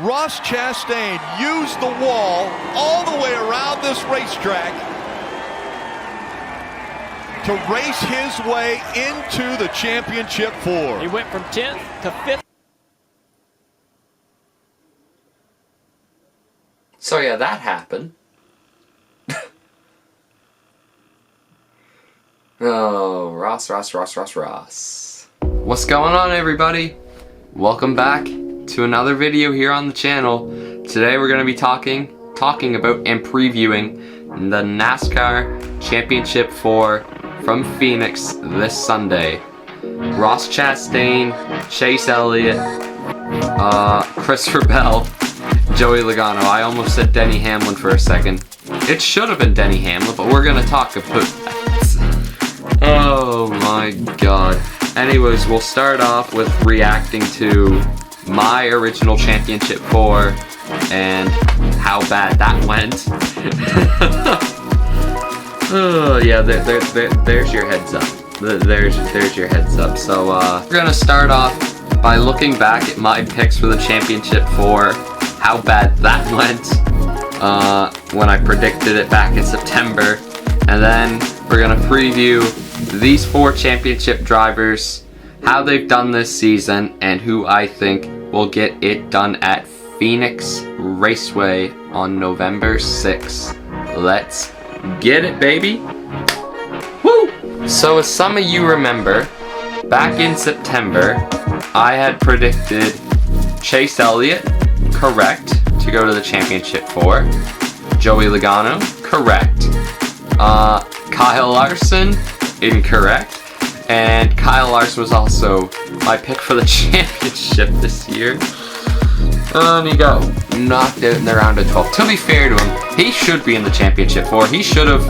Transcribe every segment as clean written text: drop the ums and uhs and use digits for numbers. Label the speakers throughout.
Speaker 1: Ross Chastain used the wall all the way around this racetrack to race his way into the championship 4.
Speaker 2: He went from 10th to 5th.
Speaker 3: So yeah, that happened. Oh, Ross. What's going on, everybody? Welcome back to another video here on the channel. Today we're going to be talking about and previewing the NASCAR Championship 4 from Phoenix this Sunday. Ross Chastain, Chase Elliott, Christopher Bell, Joey Logano. I almost said Denny Hamlin for a second. It should have been Denny Hamlin, but we're going to talk about that. Oh my god. Anyways, we'll start off with reacting to my original Championship 4 and how bad that went. Oh yeah, there's your heads up. There's your heads up. So we're gonna start off by looking back at my picks for the Championship 4, how bad that went when I predicted it back in September, and then we're gonna preview these 4 championship drivers, how they've done this season, and who I think will get it done at Phoenix Raceway on November 6th. Let's get it, baby! Woo! So as some of you remember, back in September, I had predicted Chase Elliott, correct, to go to the Championship 4. Joey Logano, correct. Kyle Larson, incorrect. And Kyle Larson was also my pick for the championship this year. And he got knocked out in the round of 12. To be fair to him, he should be in the Championship 4. He should have,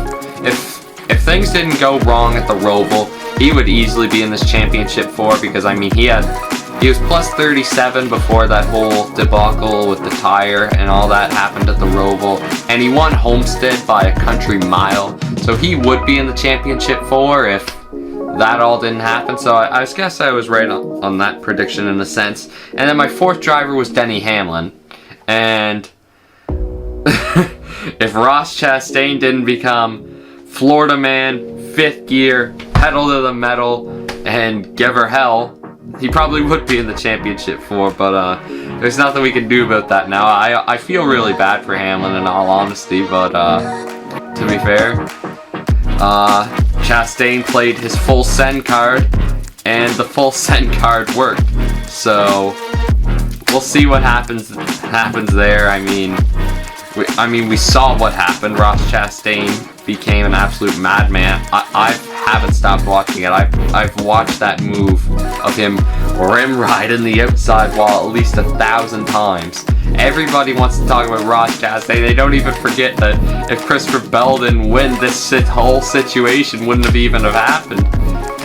Speaker 3: if things didn't go wrong at the Roval, he would easily be in this Championship 4 because, I mean, he was plus 37 before that whole debacle with the tire and all that happened at the Roval, and he won Homestead by a country mile, so he would be in the Championship 4 if that all didn't happen. So I guess I was right on that prediction in a sense. And then my 4th driver was Denny Hamlin, and if Ross Chastain didn't become Florida man, 5th gear, pedal to the metal, and give her hell, he probably would be in the Championship 4, but there's nothing we can do about that now. I feel really bad for Hamlin in all honesty, but to be fair, Chastain played his full send card, and the full send card worked. So we'll see what happens there. I mean, we saw what happened. Ross Chastain became an absolute madman. I haven't stopped watching it. I've watched that move of him rim riding the outside wall at least 1,000 times. Everybody wants to talk about Ross Chastain. They don't even forget that if Christopher Bell didn't win, this whole situation wouldn't have even happened.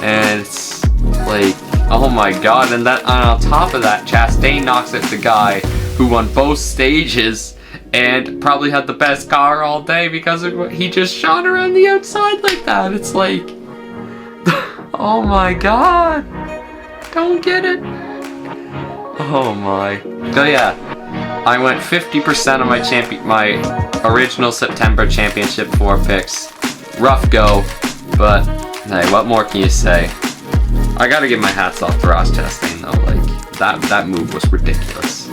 Speaker 3: And it's like, oh my god. And that on top of that, Chastain knocks out the guy who won both stages and probably had the best car all day because he just shot around the outside like that. It's like, oh my god, don't get it. Oh my. So yeah, I went 50% of my original September Championship 4 picks. Rough go, but hey, what more can you say? I gotta give my hats off to Ross Chastain though. Like that move was ridiculous.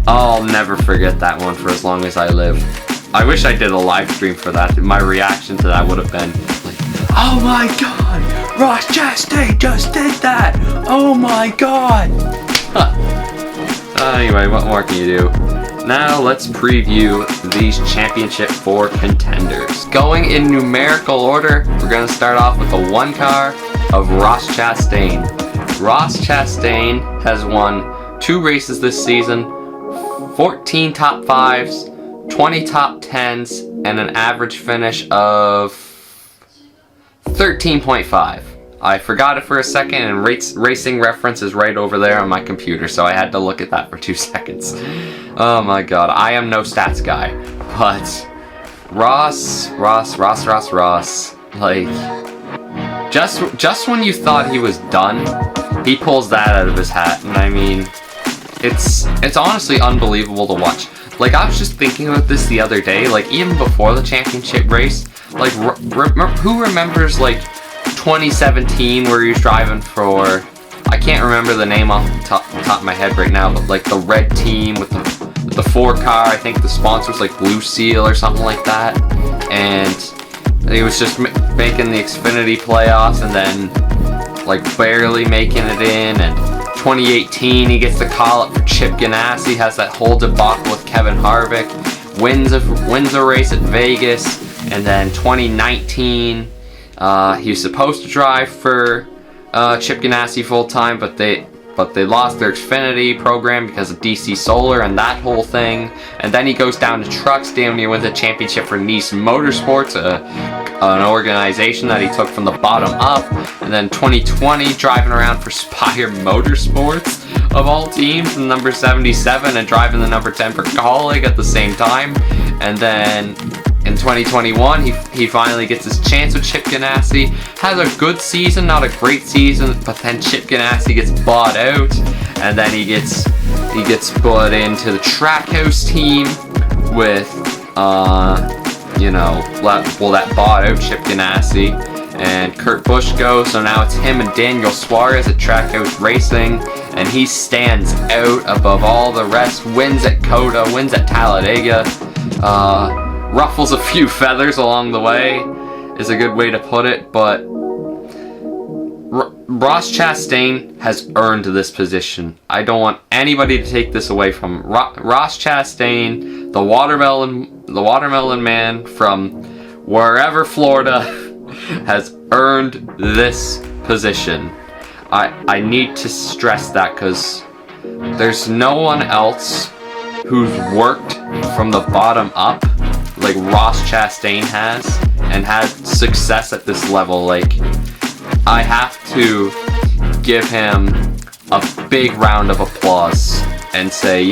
Speaker 3: I'll never forget that one for as long as I live. I wish I did a live stream for that. My reaction to that would have been like, oh my god, Ross Chastain just did that! Oh my god! Anyway, what more can you do? Now let's preview these Championship 4 contenders. Going in numerical order, we're going to start off with the 1 car of Ross Chastain. Ross Chastain has won 2 races this season, 14 top 5s, 20 top 10s, and an average finish of 13.5. I forgot it for a second, and Racing Reference is right over there on my computer, so I had to look at that for 2 seconds. Oh my god, I am no stats guy, but Ross, like, just when you thought he was done, he pulls that out of his hat, and I mean, it's honestly unbelievable to watch. Like, I was just thinking about this the other day, like, even before the championship race, like, who remembers, like, 2017 where he was driving for, I can't remember the name off the top of my head right now, but, like, the red team with the 4-car, I think the sponsor was, like, Blue Seal or something like that, and he was just making the Xfinity playoffs and then, like, barely making it in, and 2018, he gets the call-up for Chip Ganassi, has that whole debacle with Kevin Harvick, wins a race at Vegas, and then 2019, he was supposed to drive for Chip Ganassi full-time, but they lost their Xfinity program because of DC Solar and that whole thing, and then he goes down to trucks, damn near wins a championship for Nice Motorsports, an organization that he took from the bottom up, and then 2020 driving around for Spire Motorsports of all teams, the number 77, and driving the number 10 for Kaulig at the same time, and then in 2021 he finally gets his chance with Chip Ganassi, has a good season, not a great season, but then Chip Ganassi gets bought out, and then he gets put into the Trackhouse team with that bought out Chip Ganassi, and Kurt Busch goes, so now it's him and Daniel Suarez at Trackhouse Racing, and he stands out above all the rest, wins at COTA, wins at Talladega, ruffles a few feathers along the way, is a good way to put it, but Ross Chastain has earned this position. I don't want anybody to take this away from Ross Chastain, the watermelon man from wherever Florida has earned this position. I need to stress that because there's no one else who's worked from the bottom up like Ross Chastain has and had success at this level. Like, I have to give him a big round of applause and say,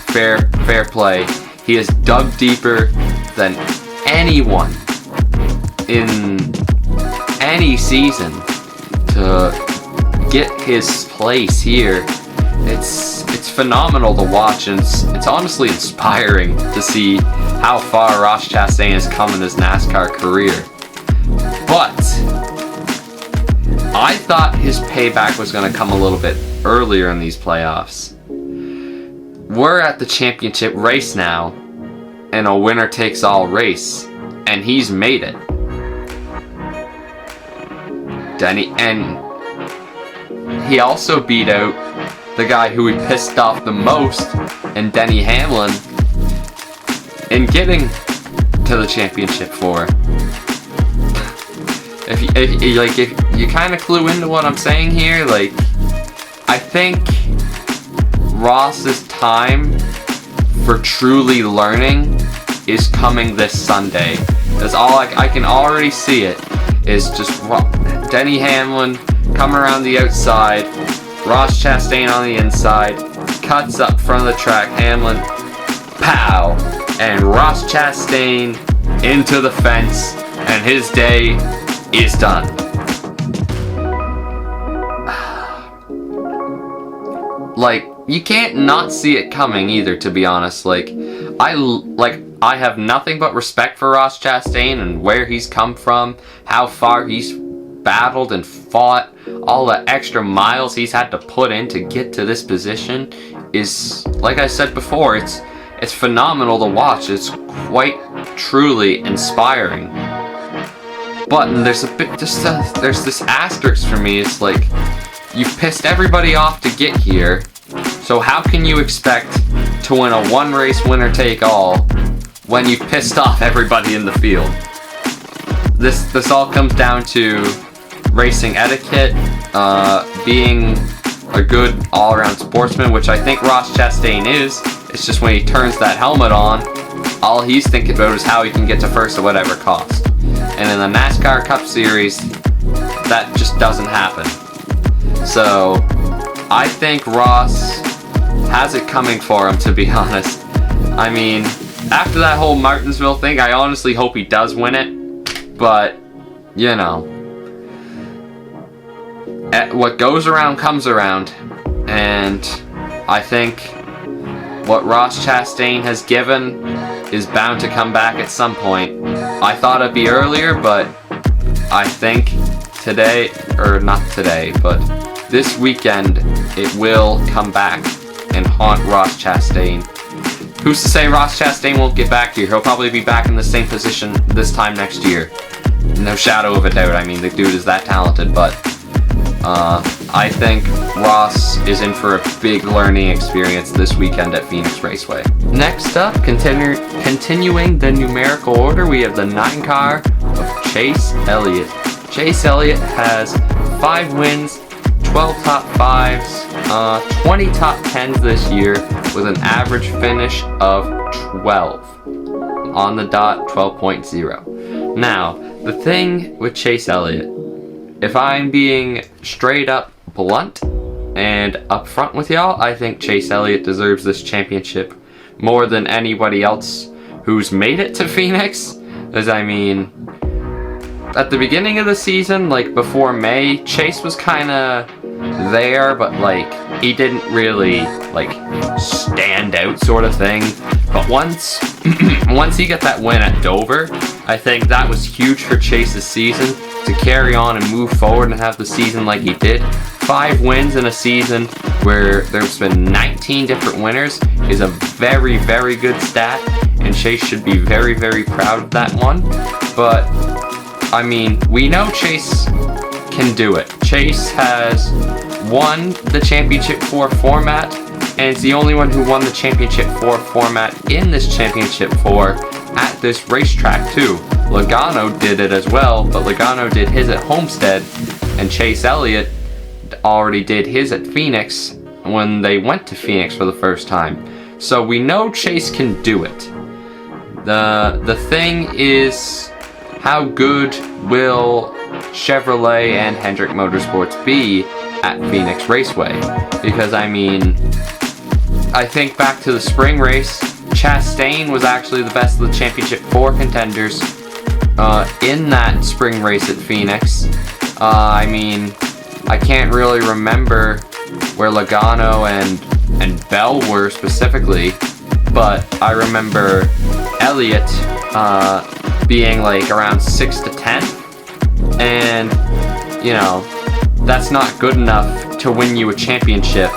Speaker 3: fair play. He has dug deeper than anyone in any season to get his place here. It's phenomenal to watch, and it's honestly inspiring to see how far Ross Chastain has come in his NASCAR career. But I thought his payback was going to come a little bit earlier in these playoffs. We're at the championship race now, in a winner-takes-all race, and he's made it. And he also beat out the guy who he pissed off the most, and Denny Hamlin, in getting to the championship for. If you kind of clue into what I'm saying here, like, I think Ross's time for truly learning is coming this Sunday. That's all I can already see it, is just Denny Hamlin coming around the outside, Ross Chastain on the inside, cuts up front of the track, Hamlin, pow, and Ross Chastain into the fence, and his day is done. Like, you can't not see it coming either, to be honest. I have nothing but respect for Ross Chastain and where he's come from, how far he's battled and fought, all the extra miles he's had to put in to get to this position is, like I said before, it's phenomenal to watch. It's quite truly inspiring. But there's there's this asterisk for me. It's like, you've pissed everybody off to get here, so how can you expect to win a one-race winner-take-all when you've pissed off everybody in the field? This all comes down to racing etiquette, being a good all-around sportsman, which I think Ross Chastain is. It's just when he turns that helmet on, all he's thinking about is how he can get to first at whatever cost. And in the NASCAR Cup Series, that just doesn't happen. So I think Ross has it coming for him, to be honest. I mean, after that whole Martinsville thing, I honestly hope he does win it. But, what goes around comes around. And I think what Ross Chastain has given is bound to come back at some point. I thought it'd be earlier, but I think today, or not today, but this weekend, it will come back and haunt Ross Chastain. Who's to say Ross Chastain won't get back here? He'll probably be back in the same position this time next year. No shadow of a doubt. I mean, the dude is that talented, but I think Ross is in for a big learning experience this weekend at Phoenix Raceway. Next up, continuing the numerical order, we have the 9 car of Chase Elliott. Chase Elliott has 5 wins, 12 top 5s, 20 top 10s this year with an average finish of 12. On the dot, 12.0. Now, the thing with Chase Elliott, if I'm being straight up blunt and upfront with y'all, I think Chase Elliott deserves this championship more than anybody else who's made it to Phoenix. As I mean, at the beginning of the season, like before May, Chase was kind of there, but like he didn't really like stand out sort of thing. But once he got that win at Dover, I think that was huge for Chase's season to carry on and move forward and have the season like he did. 5 wins in a season where there's been 19 different winners is a very, very good stat, and Chase should be very, very proud of that one. But I mean, we know Chase can do it. Chase has won the Championship 4 format, and is the only one who won the Championship 4 format in this Championship 4 at this racetrack too. Logano did it as well, but Logano did his at Homestead, and Chase Elliott already did his at Phoenix when they went to Phoenix for the first time. So we know Chase can do it. The thing is, how good will Chevrolet and Hendrick Motorsports be at Phoenix Raceway? Because I mean, I think back to the spring race, Chastain was actually the best of the Championship 4 contenders in that spring race at Phoenix. I mean, I can't really remember where Logano and Bell were specifically, but I remember Elliott being like around 6 to 10, and you know, that's not good enough to win you a championship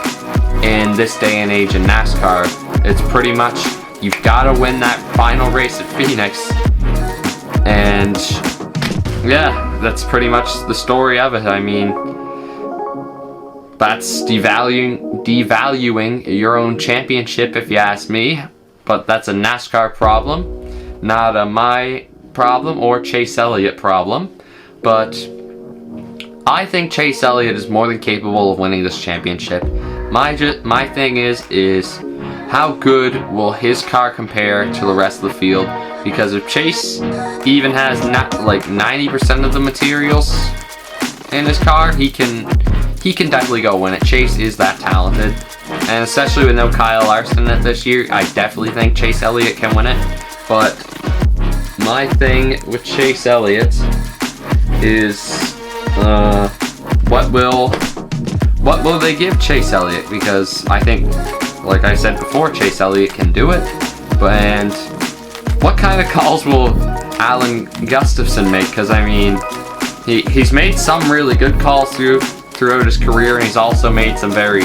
Speaker 3: in this day and age in NASCAR. It's pretty much, you've got to win that final race at Phoenix, and yeah, that's pretty much the story of it. I mean, that's devaluing your own championship if you ask me, but that's a NASCAR problem, not a my problem or Chase Elliott problem. But I think Chase Elliott is more than capable of winning this championship. My thing is how good will his car compare to the rest of the field? Because if Chase even has not like 90% of the materials in his car, he can definitely go win it. Chase is that talented, and especially with no Kyle Larson in it this year, I definitely think Chase Elliott can win it. But my thing with Chase Elliott is what will they give Chase Elliott? Because I think, like I said before, Chase Elliott can do it. And what kind of calls will Alan Gustafson make? Because I mean, he's made some really good calls throughout his career, and he's also made some very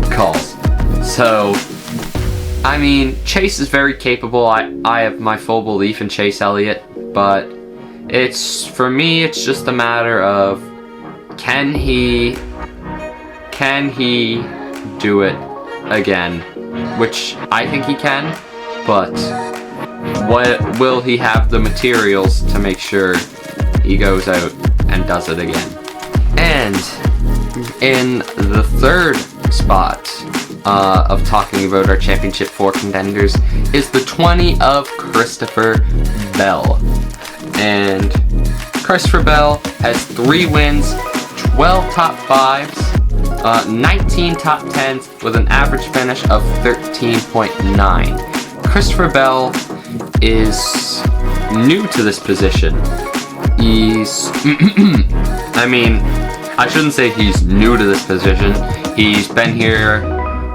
Speaker 3: calls. So I mean, Chase is very capable. I have my full belief in Chase Elliott, but for me it's just a matter of can he do it again, which I think he can, but will he have the materials to make sure he goes out and does it again? And in the third spot of talking about our Championship 4 contenders is the 20 of Christopher Bell. And Christopher Bell has 3 wins, 12 top 5s, 19 top 10s with an average finish of 13.9. Christopher Bell is new to this position. He's I mean, I shouldn't say he's new to this position. He's been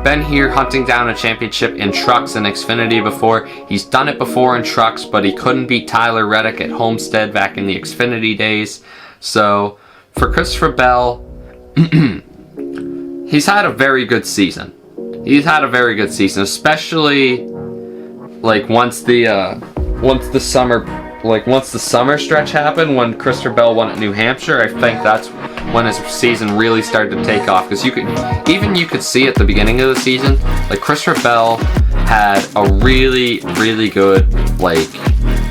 Speaker 3: been here hunting down a championship in trucks and Xfinity before. He's done it before in trucks, but he couldn't beat Tyler Reddick at Homestead back in the Xfinity days. So for Christopher Bell, he's had a very good season. He's had a very good season, especially like once the summer stretch happened, when Christopher Bell won at New Hampshire. I think that's when his season really started to take off, because you could see at the beginning of the season, like Christopher Bell had a really, really good like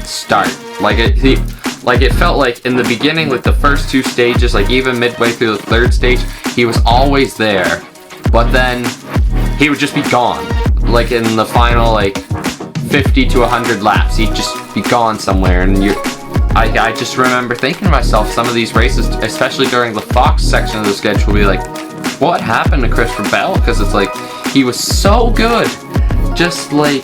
Speaker 3: start. Like it felt like in the beginning, like the first two stages, like even midway through the third stage, he was always there, but then he would just be gone. Like in the final like 50 to 100 laps, he'd just be gone somewhere, and I just remember thinking to myself, some of these races, especially during the Fox section of the schedule, be like, what happened to Christopher Bell? Because it's like, he was so good just like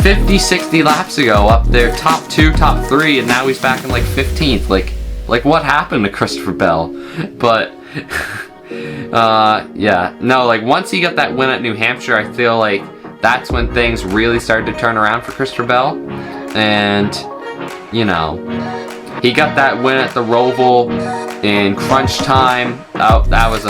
Speaker 3: 50, 60 laps ago, up there, top 2, top 3, and now he's back in like 15th. Like what happened to Christopher Bell? But yeah, no, like once he got that win at New Hampshire, I feel like that's when things really started to turn around for Christopher Bell. And you know, he got that win at the Roval in crunch time. Oh, that was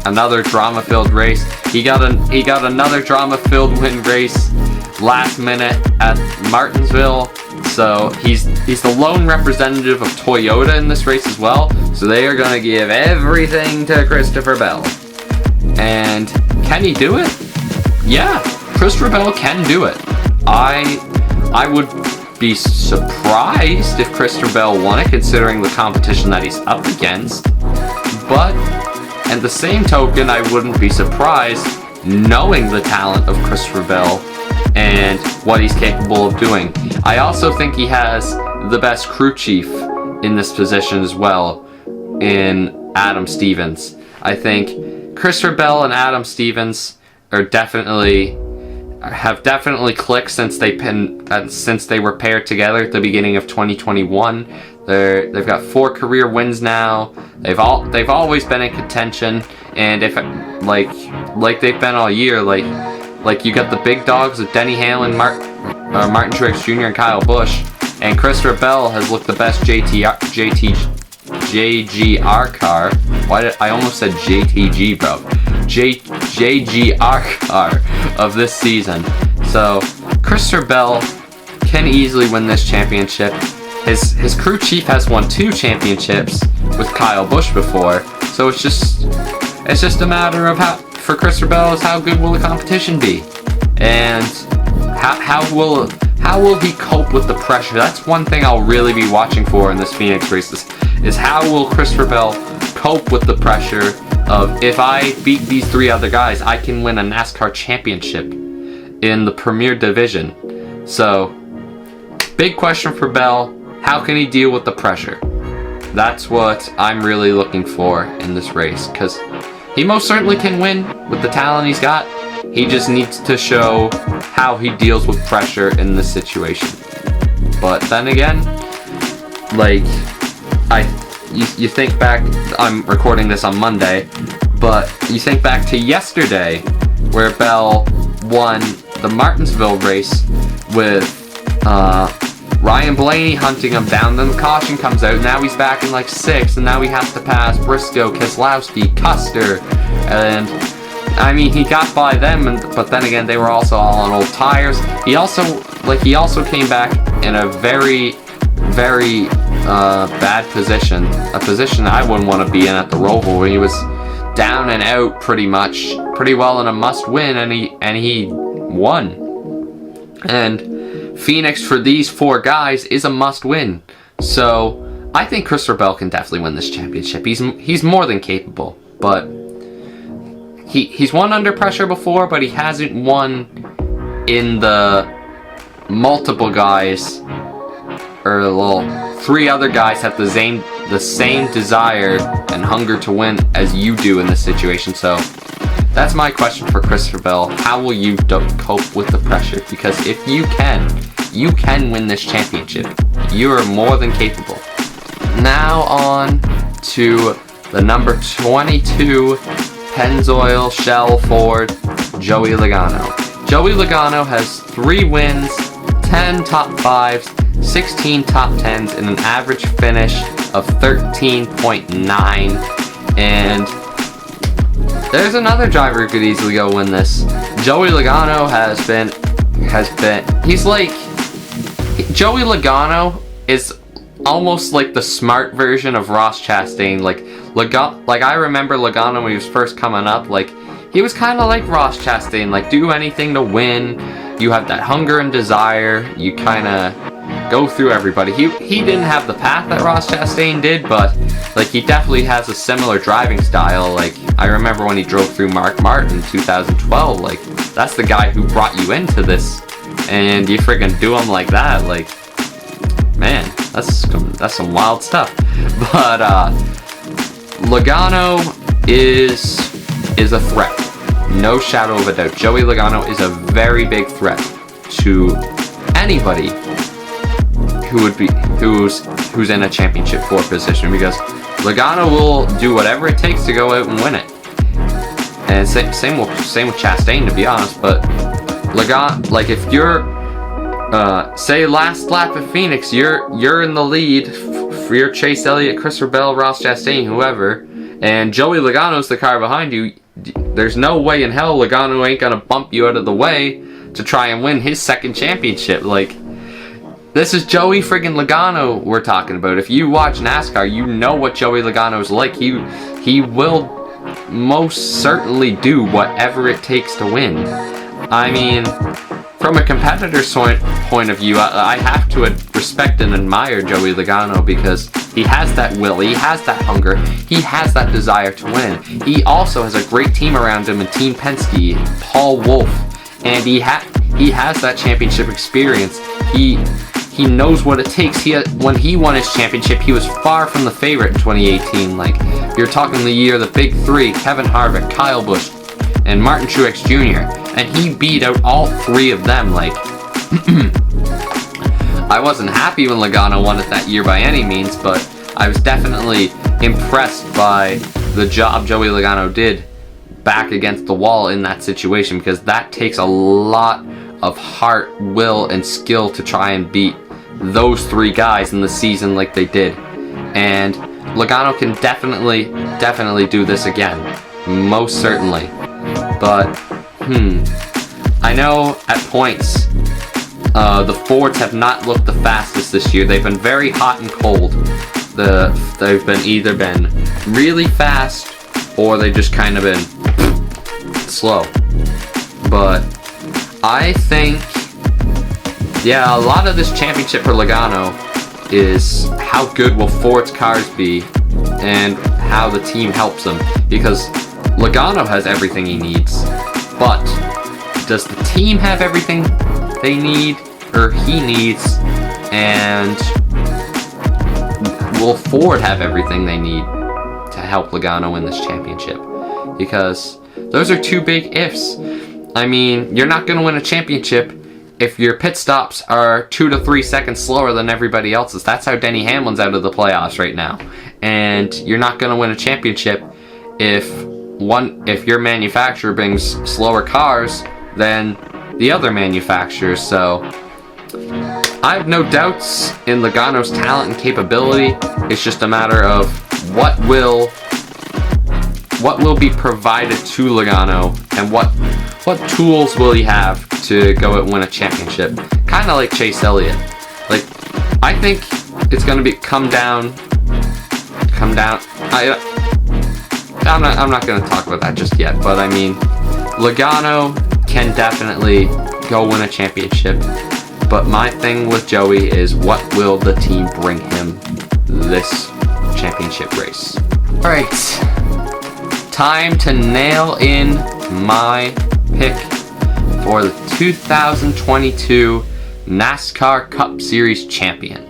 Speaker 3: another drama-filled race. He got another drama-filled win race last minute at Martinsville. So he's the lone representative of Toyota in this race as well. So they are gonna give everything to Christopher Bell. And can he do it? Yeah, Christopher Bell can do it. I would be surprised if Christopher Bell won it, considering the competition that he's up against. But at the same token, I wouldn't be surprised knowing the talent of Christopher Bell and what he's capable of doing. I also think he has the best crew chief in this position as well, in Adam Stevens. I think Christopher Bell and Adam Stevens have definitely clicked since they were paired together at the beginning of 2021. They've got 4 career wins now. They've always been in contention, and if like they've been all year, like you got the big dogs of Denny Hamlin, Martin Truex Jr. and Kyle Busch, and Christopher Bell has looked the best JGR car. I almost said JTG, bro. JGR car of this season. So Christopher Bell can easily win this championship. His crew chief has won 2 championships with Kyle Busch before. So it's just a matter of for Christopher Bell is how good will the competition be, and how will he cope with the pressure. That's one thing I'll really be watching for in this Phoenix race, is how will Christopher Bell cope with the pressure of, if I beat these 3 other guys, I can win a NASCAR championship in the Premier Division. So, big question for Bell, how can he deal with the pressure? That's what I'm really looking for in this race, because he most certainly can win with the talent he's got. He just needs to show how he deals with pressure in this situation. But then again, like, you think back, I'm recording this on Monday, but you think back to yesterday, where Bell won the Martinsville race with Ryan Blaney hunting him down. Then the caution comes out. Now he's back in like 6th, and now he has to pass Briscoe, Keselowski, Custer, and I mean, he got by them, but then again, they were also all on old tires. He also came back in a very, very bad position, a position I wouldn't want to be in at the Roval, where he was down and out pretty well in a must-win, and he won. And Phoenix for these 4 guys is a must-win. So I think Christopher Bell can definitely win this championship. He's more than capable, but he's won under pressure before, but he hasn't won in the multiple guys, or 3 other guys have the same desire and hunger to win as you do in this situation. So that's my question for Christopher Bell. How will you cope with the pressure? Because if you can win this championship. You are more than capable. Now on to the number 22 Pennzoil, Shell, Ford, Joey Logano. Joey Logano has 3 wins, 10 top 5s, 16 top 10s, and an average finish of 13.9. And there's another driver who could easily go win this. Joey Logano Joey Logano is almost like the smart version of Ross Chastain. Like I remember Logano when he was first coming up, like he was kind of like Ross Chastain, like do anything to win. You have that hunger and desire. You kind of go through everybody. He didn't have the path that Ross Chastain did, but like he definitely has a similar driving style. Like I remember when he drove through Mark Martin in 2012, like that's the guy who brought you into this, and you friggin' do him like that. Like, man, that's some wild stuff. But Logano is a threat, no shadow of a doubt. Joey Logano is a very big threat to anybody who's in a championship 4 position, because Logano will do whatever it takes to go out and win it. And same with Chastain, to be honest. But Logano, like if you're say last lap at Phoenix, you're in the lead for your Chase Elliott, Christopher Bell, Ross Chastain, whoever, and Joey Logano's the car behind you. There's no way in hell Logano ain't gonna bump you out of the way to try and win his 2nd championship. Like, this is Joey friggin' Logano we're talking about. If you watch NASCAR, you know what Joey Logano's like. He will most certainly do whatever it takes to win. I mean, from a competitor's point of view, I have to respect and admire Joey Logano, because he has that will, he has that hunger, he has that desire to win. He also has a great team around him in Team Penske, Paul Wolf, and he has that championship experience. He knows what it takes. When he won his championship, he was far from the favorite in 2018. Like, you're talking the year the big 3, Kevin Harvick, Kyle Busch, and Martin Truex Jr., and he beat out all 3 of them. Like, I wasn't happy when Logano won it that year by any means, but I was definitely impressed by the job Joey Logano did back against the wall in that situation, because that takes a lot of heart, will, and skill to try and beat those 3 guys in the season like they did. And Logano can definitely do this again, most certainly. But I know at points the Fords have not looked the fastest this year. They've been very hot and cold. They've either been really fast, or they've just kind of been slow. But I think, yeah, a lot of this championship for Logano is how good will Ford's cars be and how the team helps them, because Logano has everything he needs, but does the team have everything they need, or he needs, and will Ford have everything they need to help Logano win this championship? Because those are 2 big ifs. I mean, you're not going to win a championship if your pit stops are 2 to 3 seconds slower than everybody else's. That's how Denny Hamlin's out of the playoffs right now. And you're not going to win a championship if your manufacturer brings slower cars than the other manufacturers. So I have no doubts in Logano's talent and capability. It's just a matter of what will be provided to Logano, and what tools will he have to go out and win a championship. Kind of like Chase Elliott. Like, I think it's going to come down. I'm not going to talk about that just yet, but I mean, Logano can definitely go win a championship. But my thing with Joey is, what will the team bring him this championship race? Alright, time to nail in my pick for the 2022 NASCAR Cup Series champion.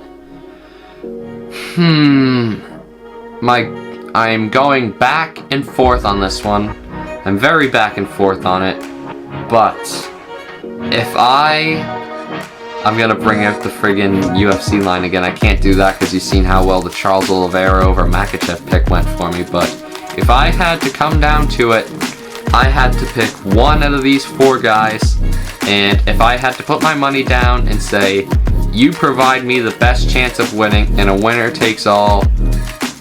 Speaker 3: I'm going back and forth on this one. I'm very back and forth on it. But if I'm gonna bring out the friggin' UFC line again. I can't do that because you've seen how well the Charles Oliveira over Makachev pick went for me. But if I had to come down to it, I had to pick one out of these 4 guys, and if I had to put my money down and say, you provide me the best chance of winning in a winner-takes-all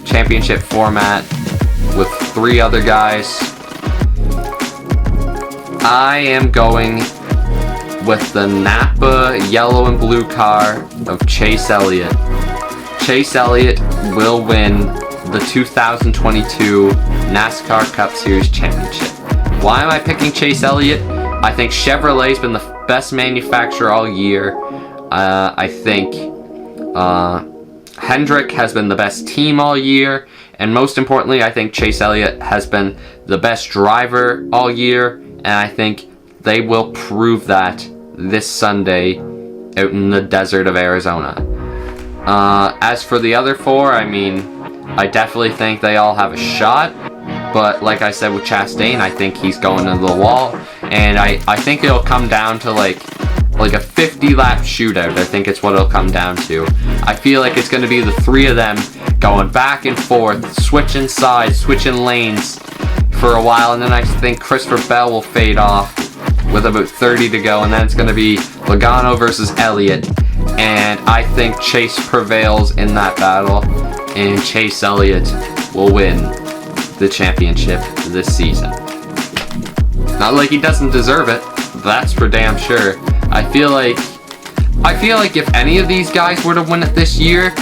Speaker 3: championship format with 3 other guys, I am going with the Napa yellow and blue car of Chase Elliott. Chase Elliott will win the 2022 NASCAR Cup Series Championship. Why am I picking Chase Elliott? I think Chevrolet's been the best manufacturer all year. I think Hendrick has been the best team all year. And most importantly, I think Chase Elliott has been the best driver all year. And I think they will prove that this Sunday out in the desert of Arizona. As for the other 4, I mean, I definitely think they all have a shot. But like I said with Chastain, I think he's going to the wall. And I think it'll come down to like a 50-lap shootout. I think it's what it'll come down to. I feel like it's going to be the 3 of them going back and forth, switching sides, switching lanes for a while. And then I think Christopher Bell will fade off with about 30 to go. And then it's going to be Logano versus Elliott. And I think Chase prevails in that battle. And Chase Elliott will win the championship this season. Not like he doesn't deserve it, that's for damn sure. I feel like if any of these guys were to win it this year,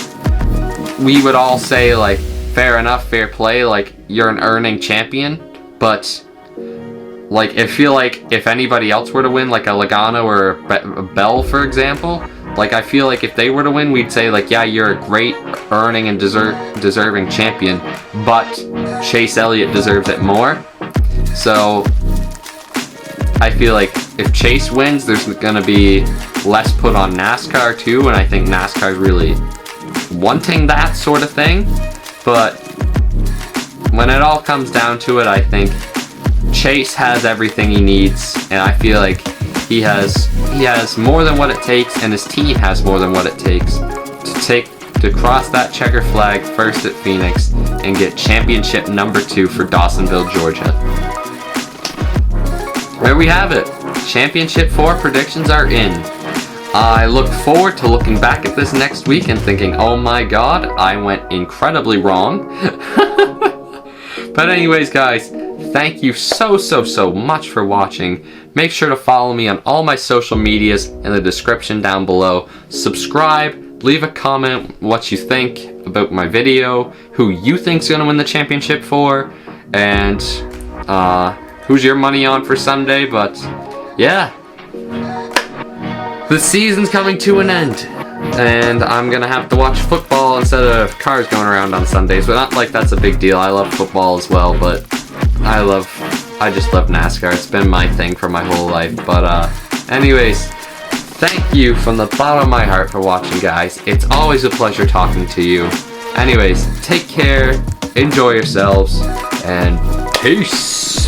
Speaker 3: we would all say like, fair enough, fair play, like you're an earning champion. But like, I feel like if anybody else were to win, like a Logano or a Bell, for example, like I feel like if they were to win, we'd say like, yeah, you're a great earning and deserving champion, but Chase Elliott deserves it more. So I feel like if Chase wins, there's gonna be less put on NASCAR too, and I think NASCAR is really wanting that sort of thing. But when it all comes down to it, I think Chase has everything he needs, and I feel like he has more than what it takes, and his team has more than what it takes to cross that checker flag first at Phoenix and get championship number 2 for Dawsonville, Georgia. There we have it. Championship 4 predictions are in. I look forward to looking back at this next week and thinking, oh my god, I went incredibly wrong. But anyways, guys, thank you so much for watching. Make sure to follow me on all my social medias in the description down below. Subscribe, leave a comment what you think about my video, who you think's gonna win the championship for, and who's your money on for Sunday. But yeah, the season's coming to an end, and I'm gonna have to watch football instead of cars going around on Sundays. But not like that's a big deal. I love football as well, but I just love NASCAR. It's been my thing for my whole life. But anyways, thank you from the bottom of my heart for watching, guys. It's always a pleasure talking to you. Anyways, take care, enjoy yourselves, and peace.